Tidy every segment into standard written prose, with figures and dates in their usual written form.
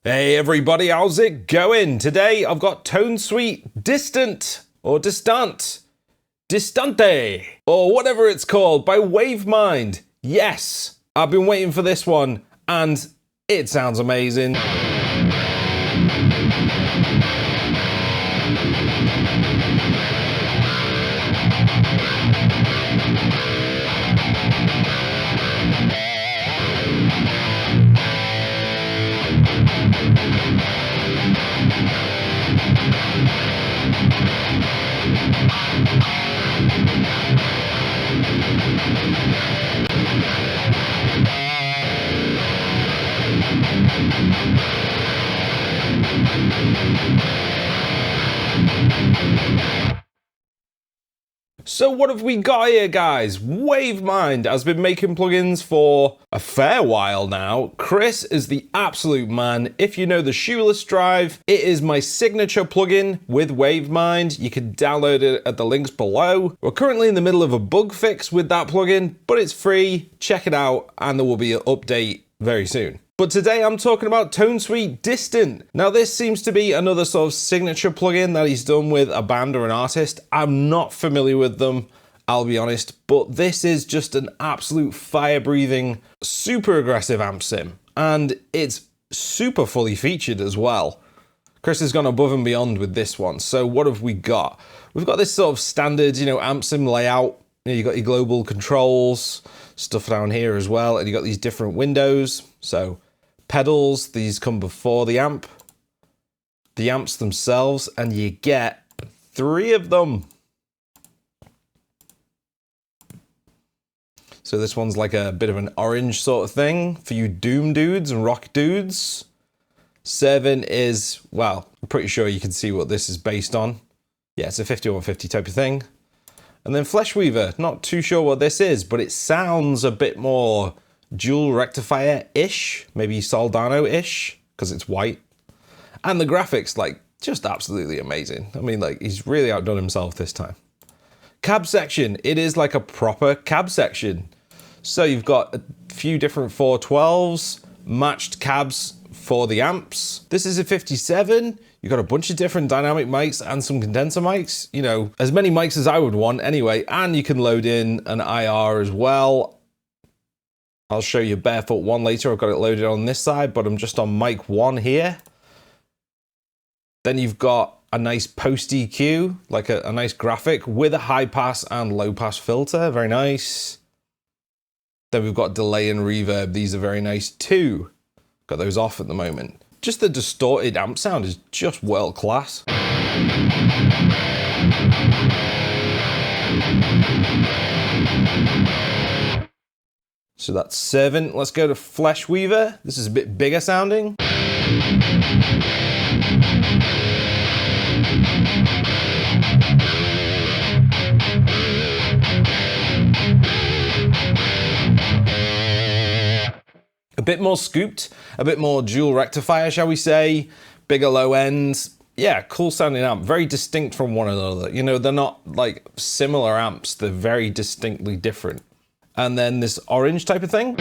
Hey everybody, how's it going? Today I've got Tone Suite Distant, or Distante, or whatever it's called by WaveMind. Yes, I've been waiting for this one and it sounds amazing. So what have we got here, guys? WaveMind has been making plugins for a fair while now. Chris is the absolute man. If you know the Shoeless drive, it is my signature plugin with WaveMind. You can download it at the links below. We're currently in the middle of a bug fix with that plugin, but it's free. Check it out, and there will be an update very soon. But today I'm talking about Tone Suite Distant. Now this seems to be another sort of signature plugin that he's done with a band or an artist. I'm not familiar with them, I'll be honest, but this is just an absolute fire-breathing, super aggressive amp sim. And it's super fully featured as well. Chris has gone above and beyond with this one. So what have we got? We've got this sort of standard, amp sim layout. You've got your global controls, stuff down here as well, and you've got these different windows. So pedals, these come before the amps themselves, and you get 3 of them. So this one's like a bit of an orange sort of thing for you doom dudes and rock dudes. 7 is, well, I'm pretty sure you can see what this is based on. Yeah, it's a 5150 type of thing. And then Flesh Weaver, not too sure what this is, but it sounds a bit more dual rectifier-ish, maybe Soldano-ish, because it's white. And the graphics, just absolutely amazing. I mean, he's really outdone himself this time. Cab section, it is like a proper cab section. So you've got a few different 412s, matched cabs for the amps. This is a 57. You've got a bunch of different dynamic mics and some condenser mics, as many mics as I would want anyway. And you can load in an IR as well. I'll show you Barefoot 1 later. I've got it loaded on this side, but I'm just on mic 1 here. Then you've got a nice post EQ, like a nice graphic with a high pass and low pass filter. Very nice. Then we've got delay and reverb. These are very nice too. Got those off at the moment. Just the distorted amp sound is just world class. So that's 7. Let's go to Flesh Weaver. This is a bit bigger sounding. A bit more scooped, a bit more dual rectifier, shall we say. Bigger low ends. Yeah, cool sounding amp. Very distinct from one another. They're not like similar amps. They're very distinctly different. And then this orange type of thing,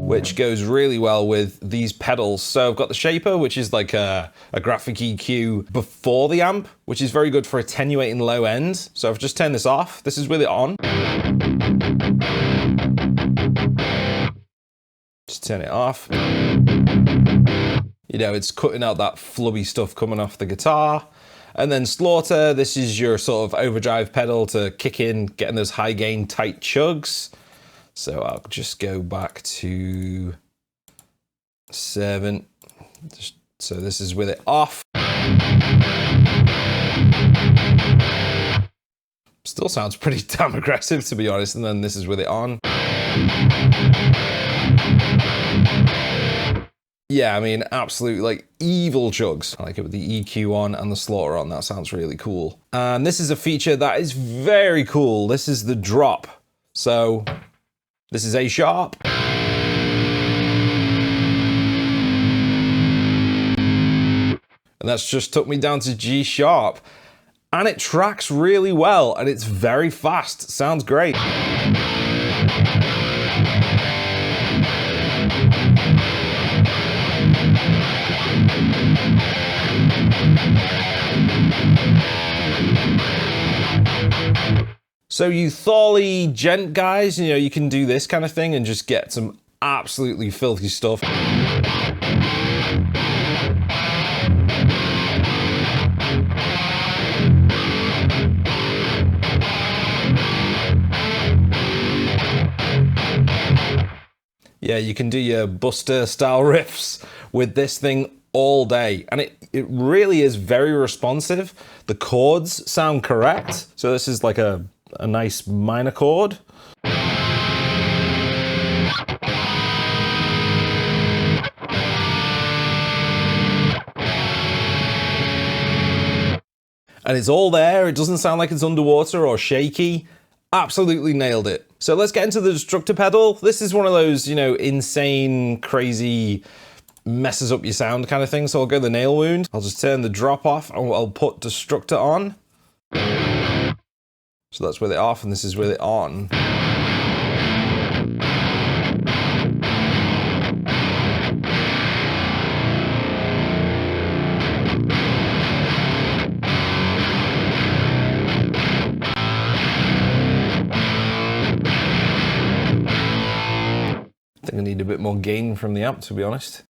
which goes really well with these pedals. So I've got the shaper, which is like a graphic EQ before the amp, which is very good for attenuating low end. So I've just turned this off. This is with it on. Just turn it off. It's cutting out that flubby stuff coming off the guitar. And then Slaughter, this is your sort of overdrive pedal to kick in, getting those high gain tight chugs. So I'll just go back to 7. So this is with it off. Still sounds pretty damn aggressive, to be honest. And then this is with it on. Yeah, I mean, absolute evil chugs. I like it with the EQ on and the Slaughter on. That sounds really cool. And this is a feature that is very cool. This is the drop. So this is A sharp. And that's just took me down to G sharp. And it tracks really well and it's very fast. Sounds great. So you Thorley gent guys, you know, you can do this kind of thing and just get some absolutely filthy stuff. Yeah, you can do your Buster style riffs with this thing all day. And it really is very responsive. The chords sound correct. So this is like a nice minor chord. And it's all there. It doesn't sound like it's underwater or shaky. Absolutely nailed it. So let's get into the destructor pedal. This is one of those, you know, insane, crazy, messes up your sound kind of thing. So I'll go the nail wound. I'll just turn the drop off and I'll put destructor on. So that's with it off and this is with it on. I think I need a bit more gain from the amp, to be honest.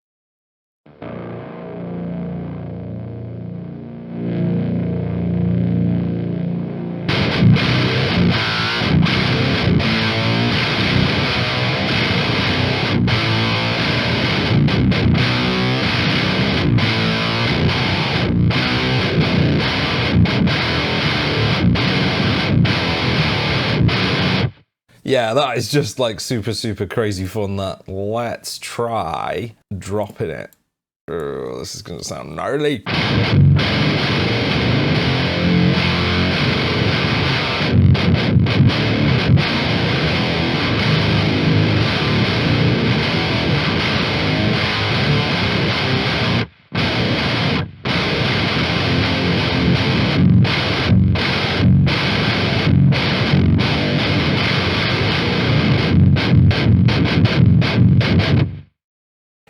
Yeah, that is just like super, super crazy fun, that. Let's try dropping it. Oh, this is gonna sound gnarly.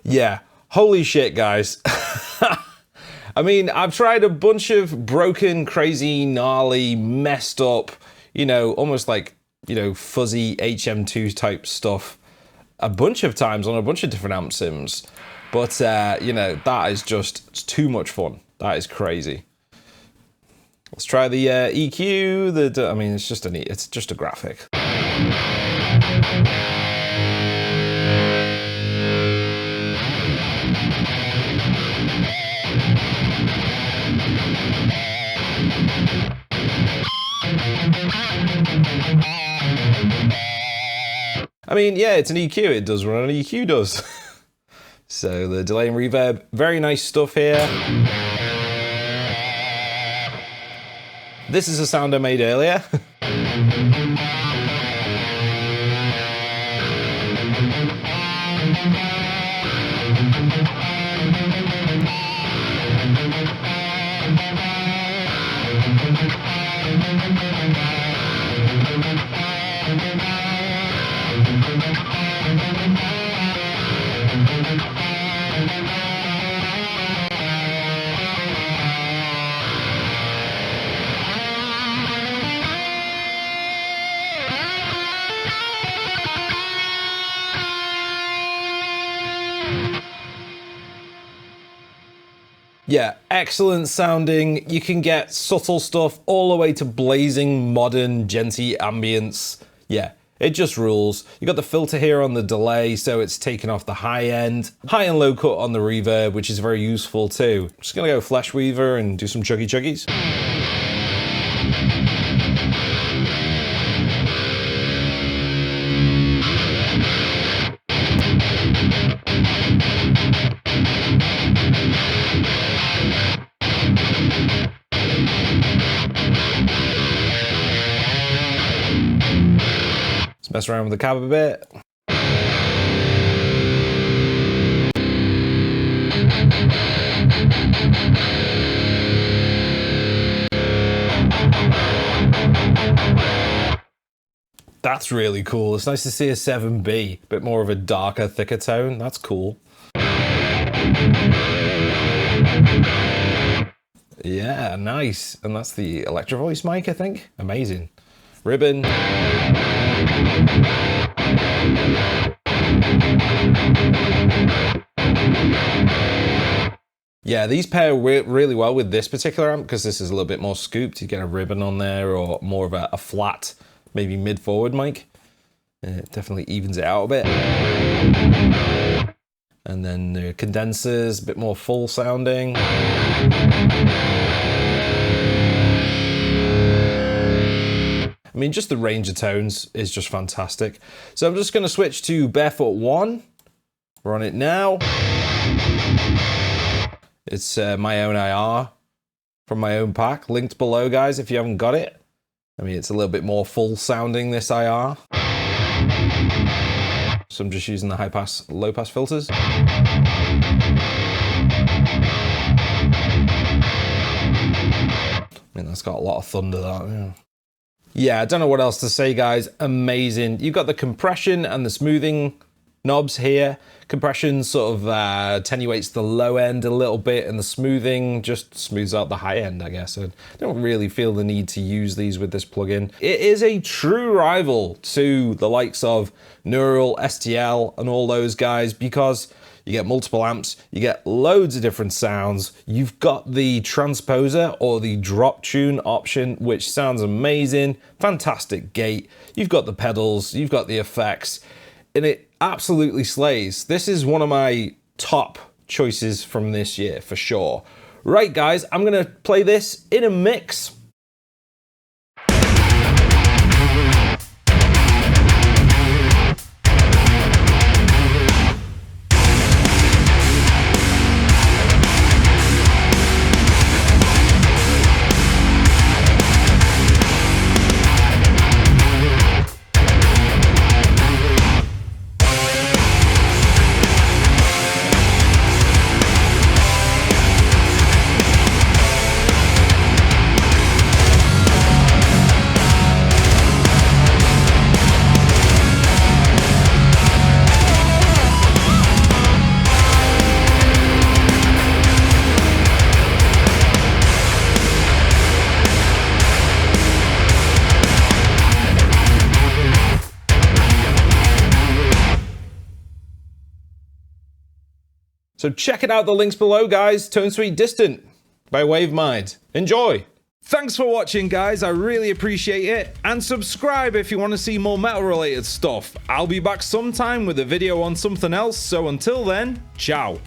Yeah, holy shit, guys. I mean, I've tried a bunch of broken, crazy, gnarly, messed up, you know, almost like, you know, fuzzy HM2 type stuff a bunch of times on a bunch of different amp sims. But, you know, that is just, it's too much fun. That is crazy. Let's try the EQ. I mean, it's just a graphic. I mean, yeah, it's an EQ. It does what an EQ does. So the delay and reverb, very nice stuff here. This is a sound I made earlier. Yeah, excellent sounding. You can get subtle stuff all the way to blazing, modern, djenty ambience. Yeah, it just rules. You got the filter here on the delay, so it's taken off the high end. High and low cut on the reverb, which is very useful too. Just gonna go Flesh Weaver and do some chuggy chuggies. Let's mess around with the cab a bit. That's really cool. It's nice to see a 7B, a bit more of a darker, thicker tone. That's cool. Yeah, nice. And that's the Electro Voice mic, I think. Amazing. ribbon. Yeah, these pair really well with this particular amp because this is a little bit more scooped. You get a ribbon on there or more of a flat, maybe mid-forward mic. It definitely evens it out a bit. And then the condensers, a bit more full sounding. I mean, just the range of tones is just fantastic. So I'm just going to switch to Barefoot 1. We're on it now. It's my own IR from my own pack. Linked below, guys, if you haven't got it. I mean, it's a little bit more full sounding, this IR. So I'm just using the high pass, low pass filters. I mean, that's got a lot of thunder, that. Yeah. Yeah, I don't know what else to say, guys. Amazing. You've got the compression and the smoothing knobs here. Compression sort of attenuates the low end a little bit, and the smoothing just smooths out the high end, I guess. I don't really feel the need to use these with this plugin. It is a true rival to the likes of Neural, STL, and all those guys because you get multiple amps, you get loads of different sounds. You've got the transposer or the drop tune option, which sounds amazing. Fantastic gate. You've got the pedals, you've got the effects, and it absolutely slays. This is one of my top choices from this year for sure. Right, guys, I'm gonna play this in a mix. So check it out, the links below, guys. Tone Sweet Distant by WaveMind. Enjoy. Thanks for watching, guys. I really appreciate it. And subscribe if you want to see more metal related stuff. I'll be back sometime with a video on something else. So until then, ciao.